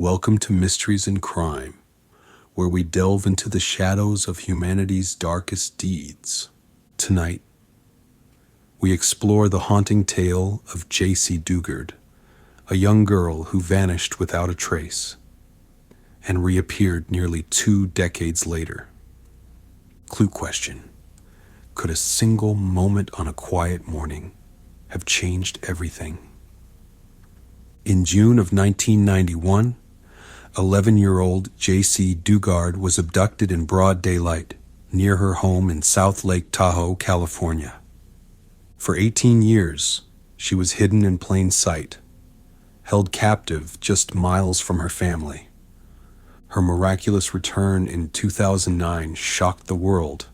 Welcome to Mysteries and Crime, where we delve into the shadows of humanity's darkest deeds. Tonight, we explore the haunting tale of Jaycee Dugard, a young girl who vanished without a trace and reappeared nearly 2 decades later. Clue question: could a single moment on a quiet morning have changed everything? In June of 1991, 11-year-old Jaycee Dugard was abducted in broad daylight near her home in South Lake Tahoe, California. For 18 years, she was hidden in plain sight, held captive just miles from her family. Her miraculous return in 2009 shocked the world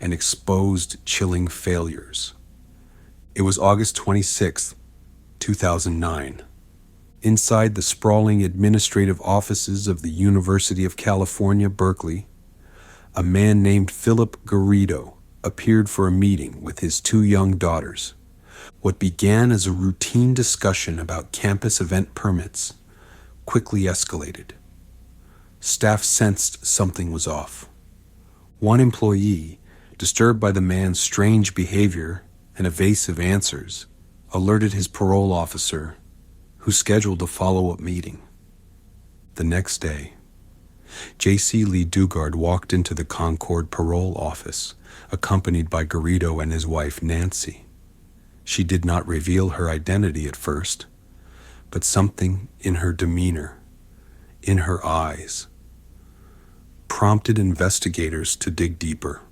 and exposed chilling failures. It was August 26, 2009. Inside the sprawling administrative offices of the University of California, Berkeley, a man named Phillip Garrido appeared for a meeting with his 2 young daughters. What began as a routine discussion about campus event permits quickly escalated. Staff sensed something was off. One employee, disturbed by the man's strange behavior and evasive answers, alerted his parole officer, who scheduled a follow-up meeting. The next day, Jaycee Lee Dugard walked into the Concord parole office, accompanied by Garrido and his wife Nancy. She did not reveal her identity at first, but something in her demeanor, in her eyes, prompted investigators to dig deeper.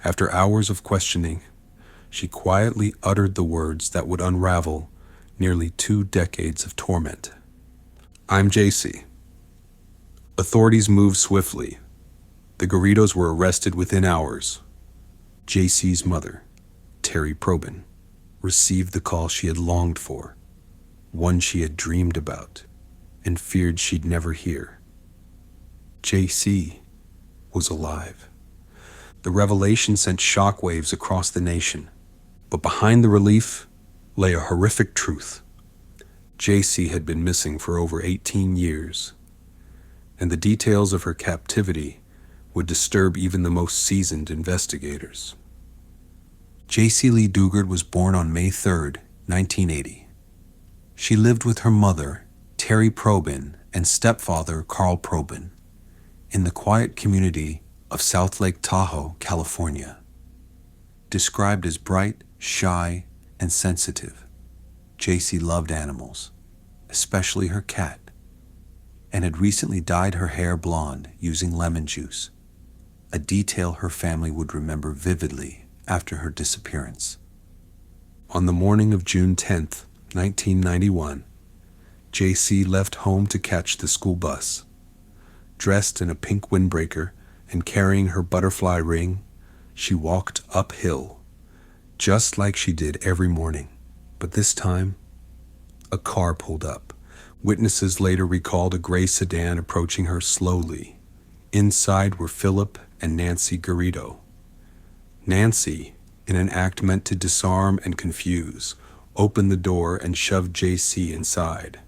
After hours of questioning, she quietly uttered the words that would unravel nearly 2 decades of torment. "I'm Jaycee." Authorities moved swiftly. The Garridos were arrested within hours. Jaycee's mother, Terry Probin, received the call she had longed for, one she had dreamed about and feared she'd never hear. Jaycee was alive. The revelation sent shockwaves across the nation, but behind the relief lay a horrific truth. Jaycee had been missing for over 18 years, and the details of her captivity would disturb even the most seasoned investigators. Jaycee Lee Dugard was born on May 3, 1980. She lived with her mother, Terry Probin, and stepfather, Carl Probin, in the quiet community of South Lake Tahoe, California. Described as bright, shy, and sensitive, Jaycee loved animals, especially her cat, and had recently dyed her hair blonde using lemon juice, a detail her family would remember vividly after her disappearance. On the morning of June 10, 1991, Jaycee left home to catch the school bus. Dressed in a pink windbreaker and carrying her butterfly ring, she walked uphill, just like she did every morning. But this time, a car pulled up. Witnesses later recalled a gray sedan approaching her slowly. Inside were Phillip and Nancy Garrido. Nancy, in an act meant to disarm and confuse, opened the door and shoved Jaycee inside.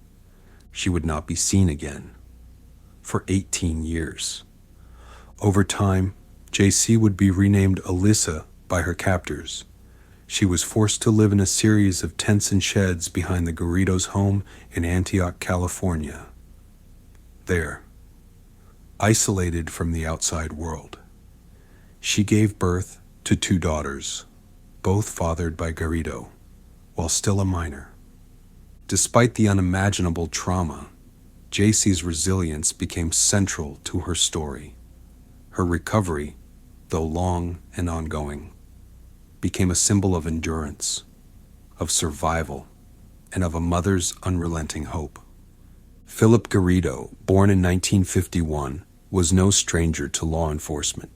She would not be seen again for 18 years. Over time, Jaycee would be renamed Alyssa by her captors. She was forced to live in a series of tents and sheds behind the Garridos' home in Antioch, California. There, isolated from the outside world, she gave birth to 2 daughters, both fathered by Garrido, while still a minor. Despite the unimaginable trauma, Jaycee's resilience became central to her story. Her recovery, though long and ongoing, became a symbol of endurance, of survival, and of a mother's unrelenting hope. Phillip Garrido, born in 1951, was no stranger to law enforcement.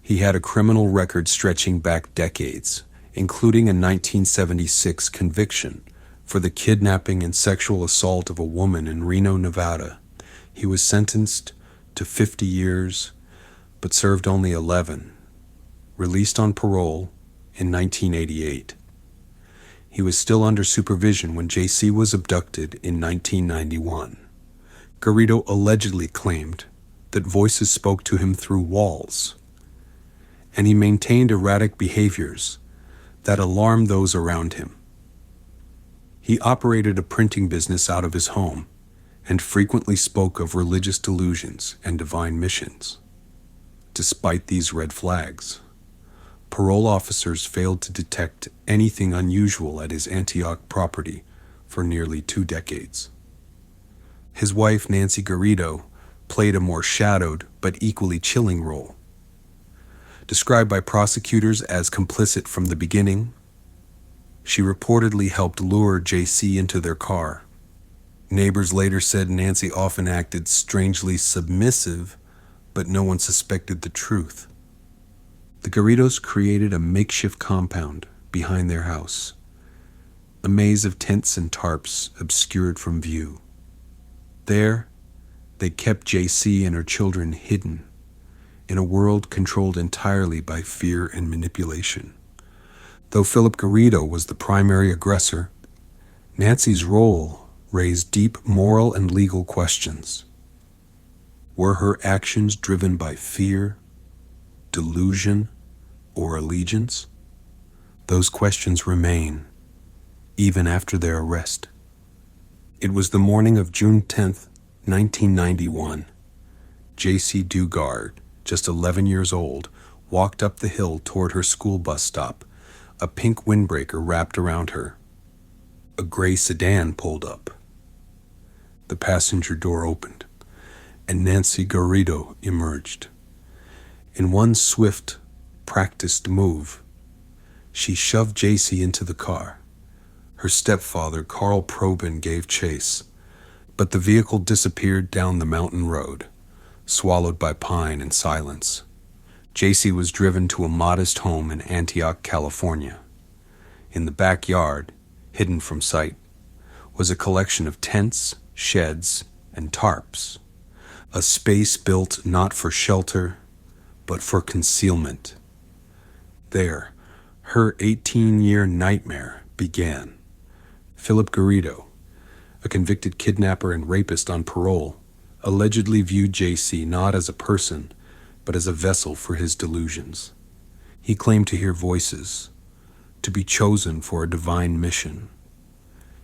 He had a criminal record stretching back decades, including a 1976 conviction for the kidnapping and sexual assault of a woman in Reno, Nevada. He was sentenced to 50 years, but served only 11, released on parole in 1988. He was still under supervision when Jaycee was abducted in 1991. Garrido allegedly claimed that voices spoke to him through walls, and he maintained erratic behaviors that alarmed those around him. He operated a printing business out of his home and frequently spoke of religious delusions and divine missions. Despite these red flags, parole officers failed to detect anything unusual at his Antioch property for nearly 2 decades. His wife, Nancy Garrido, played a more shadowed but equally chilling role. Described by prosecutors as complicit from the beginning, she reportedly helped lure Jaycee into their car. Neighbors later said Nancy often acted strangely submissive, but no one suspected the truth. The Garridos created a makeshift compound behind their house, a maze of tents and tarps obscured from view. There, they kept Jaycee and her children hidden in a world controlled entirely by fear and manipulation. Though Phillip Garrido was the primary aggressor, Nancy's role raised deep moral and legal questions. Were her actions driven by fear, delusion, or allegiance? Those questions remain, even after their arrest. It was the morning of June 10th, 1991. Jaycee Dugard, just 11 years old, walked up the hill toward her school bus stop, a pink windbreaker wrapped around her. A gray sedan pulled up. The passenger door opened, and Nancy Garrido emerged. In one swift, practiced move, she shoved Jaycee into the car. Her stepfather, Carl Probin, gave chase, but the vehicle disappeared down the mountain road, swallowed by pine and silence. Jaycee was driven to a modest home in Antioch, California. In the backyard, hidden from sight, was a collection of tents, sheds, and tarps, a space built not for shelter, but for concealment. There, her 18-year nightmare began. Phillip Garrido, a convicted kidnapper and rapist on parole, allegedly viewed Jaycee not as a person, but as a vessel for his delusions. He claimed to hear voices, to be chosen for a divine mission.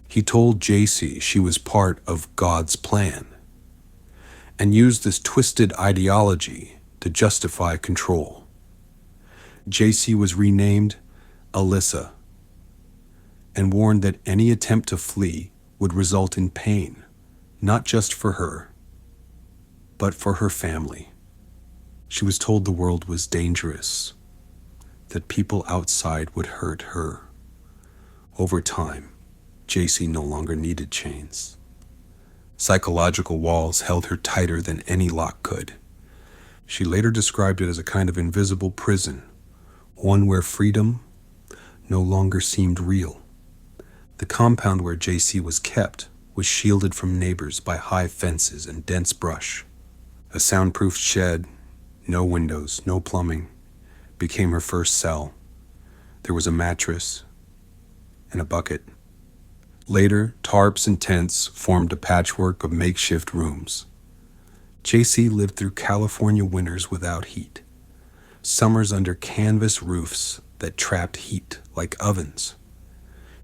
He told Jaycee she was part of God's plan, and used this twisted ideology to justify control. Jaycee was renamed Alyssa, and warned that any attempt to flee would result in pain, not just for her, but for her family. She was told the world was dangerous, that people outside would hurt her. Over time, Jaycee no longer needed chains. Psychological walls held her tighter than any lock could. She later described it as a kind of invisible prison, one where freedom no longer seemed real. The compound where Jaycee was kept was shielded from neighbors by high fences and dense brush. A soundproof shed, no windows, no plumbing, became her first cell. There was a mattress and a bucket. Later, tarps and tents formed a patchwork of makeshift rooms. Jaycee lived through California winters without heat, summers under canvas roofs that trapped heat like ovens.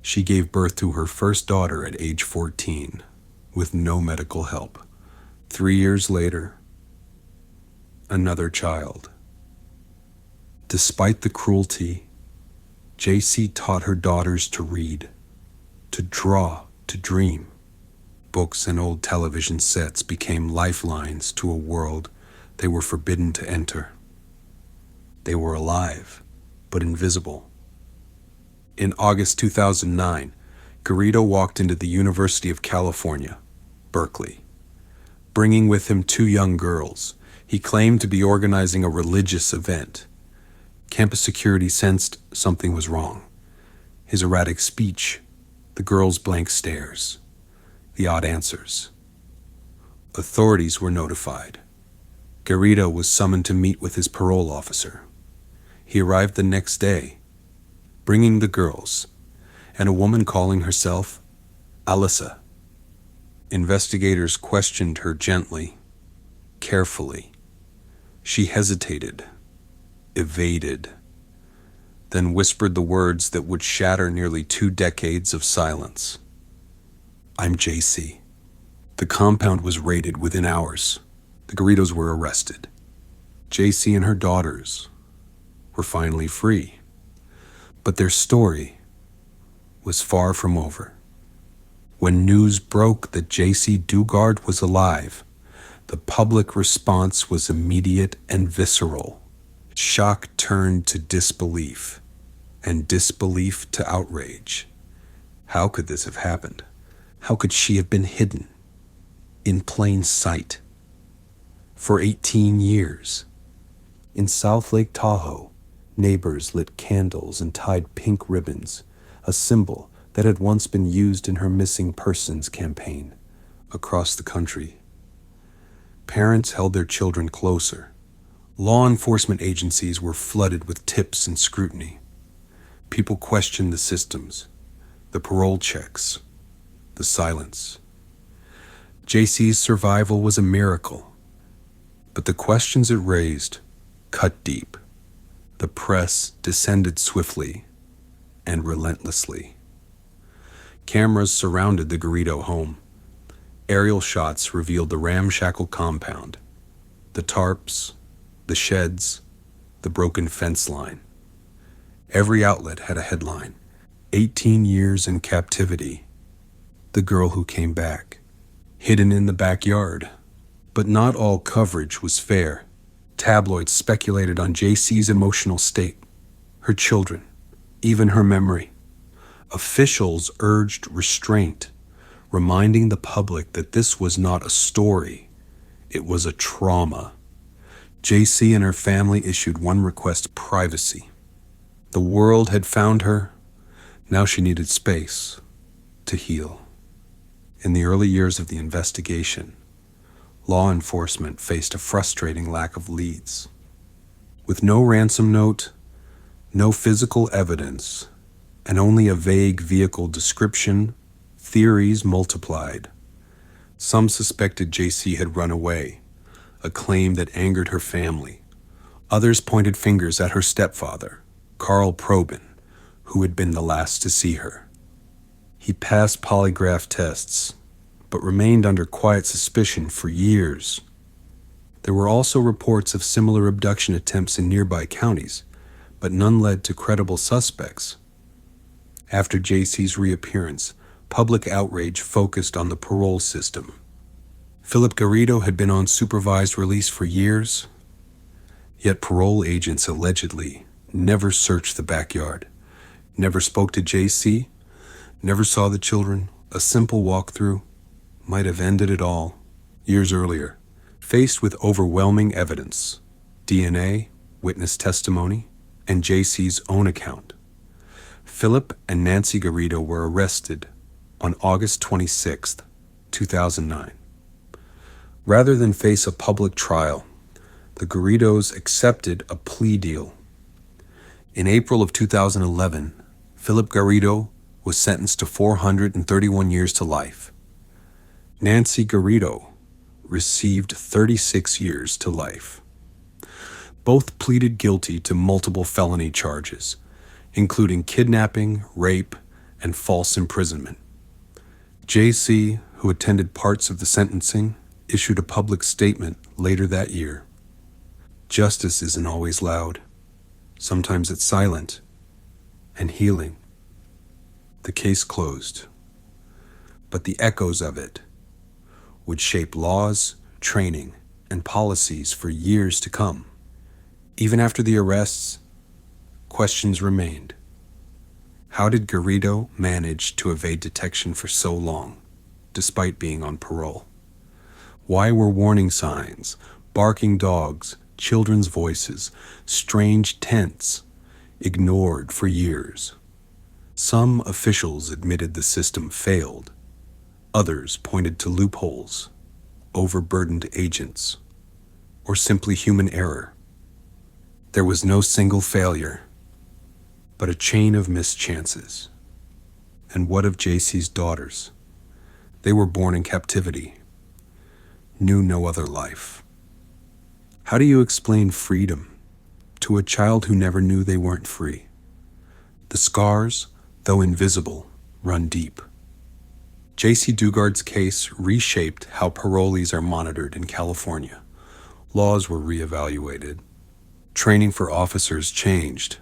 She gave birth to her first daughter at age 14, with no medical help. 3 years later, another child. Despite the cruelty, Jaycee taught her daughters to read, to draw, to dream. Books and old television sets became lifelines to a world they were forbidden to enter. They were alive, but invisible. In August 2009, Garrido walked into the University of California, Berkeley. Bringing with him 2 young girls, he claimed to be organizing a religious event. Campus security sensed something was wrong. His erratic speech, the girls' blank stares, the odd answers. Authorities were notified. Garrido was summoned to meet with his parole officer. He arrived the next day, bringing the girls and a woman calling herself Alyssa. Investigators questioned her gently, carefully. She hesitated, evaded, then whispered the words that would shatter nearly 2 decades of silence. "I'm Jaycee." The compound was raided within hours. The Garridos were arrested. Jaycee and her daughters were finally free. But their story was far from over. When news broke that Jaycee Dugard was alive, the public response was immediate and visceral. Shock turned to disbelief, and disbelief to outrage. How could this have happened? How could she have been hidden, in plain sight, for 18 years? In South Lake Tahoe, neighbors lit candles and tied pink ribbons, a symbol that had once been used in her missing persons campaign across the country. Parents held their children closer. Law enforcement agencies were flooded with tips and scrutiny. People questioned the systems, the parole checks, the silence. Jaycee's survival was a miracle, but the questions it raised cut deep. The press descended swiftly and relentlessly. Cameras surrounded the Garrido home. Aerial shots revealed the ramshackle compound, the tarps, the sheds, the broken fence line. Every outlet had a headline: 18 years in captivity. The girl who came back, hidden in the backyard. But not all coverage was fair. Tabloids speculated on Jaycee's emotional state, her children, even her memory. Officials urged restraint, reminding the public that this was not a story, it was a trauma. Jaycee and her family issued one request: privacy. The world had found her. Now she needed space to heal. In the early years of the investigation, law enforcement faced a frustrating lack of leads. With no ransom note, no physical evidence, and only a vague vehicle description, theories multiplied. Some suspected Jaycee had run away, a claim that angered her family. Others pointed fingers at her stepfather, Carl Probin, who had been the last to see her. He passed polygraph tests, but remained under quiet suspicion for years. There were also reports of similar abduction attempts in nearby counties, but none led to credible suspects. After Jaycee's reappearance, public outrage focused on the parole system. Phillip Garrido had been on supervised release for years, yet parole agents allegedly never searched the backyard, never spoke to Jaycee, never saw the children. A simple walkthrough might have ended it all. Years earlier, faced with overwhelming evidence, DNA, witness testimony, and Jaycee's own account, Phillip and Nancy Garrido were arrested on August 26, 2009. Rather than face a public trial, the Garridos accepted a plea deal. In April of 2011, Phillip Garrido was sentenced to 431 years to life. Nancy Garrido received 36 years to life. Both pleaded guilty to multiple felony charges, including kidnapping, rape, and false imprisonment. Jaycee, who attended parts of the sentencing, issued a public statement later that year. Justice isn't always loud. Sometimes it's silent and healing. The case closed, but the echoes of it would shape laws, training, and policies for years to come. Even after the arrests, questions remained. How did Garrido manage to evade detection for so long, despite being on parole? Why were warning signs, barking dogs, children's voices, strange tents ignored for years? Some officials admitted the system failed. Others pointed to loopholes, overburdened agents, or simply human error. There was no single failure, but a chain of missed chances. And what of Jaycee's daughters? They were born in captivity, knew no other life. How do you explain freedom to a child who never knew they weren't free? The scars, though invisible, run deep. Jaycee Dugard's case reshaped how parolees are monitored in California. Laws were reevaluated. Training for officers changed.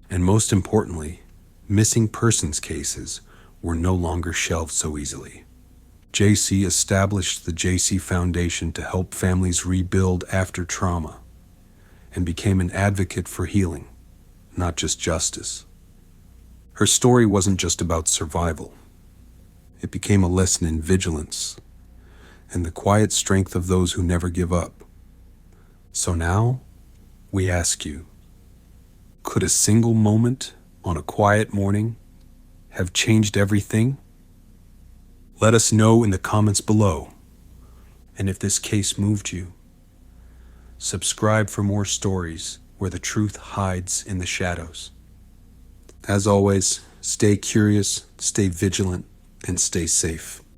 And most importantly, missing persons cases were no longer shelved so easily. Jaycee established the Jaycee Foundation to help families rebuild after trauma and became an advocate for healing, not just justice. Her story wasn't just about survival. It became a lesson in vigilance and the quiet strength of those who never give up. So now, we ask you, could a single moment on a quiet morning have changed everything? Let us know in the comments below. And if this case moved you, subscribe for more stories where the truth hides in the shadows. As always, stay curious, stay vigilant, and stay safe.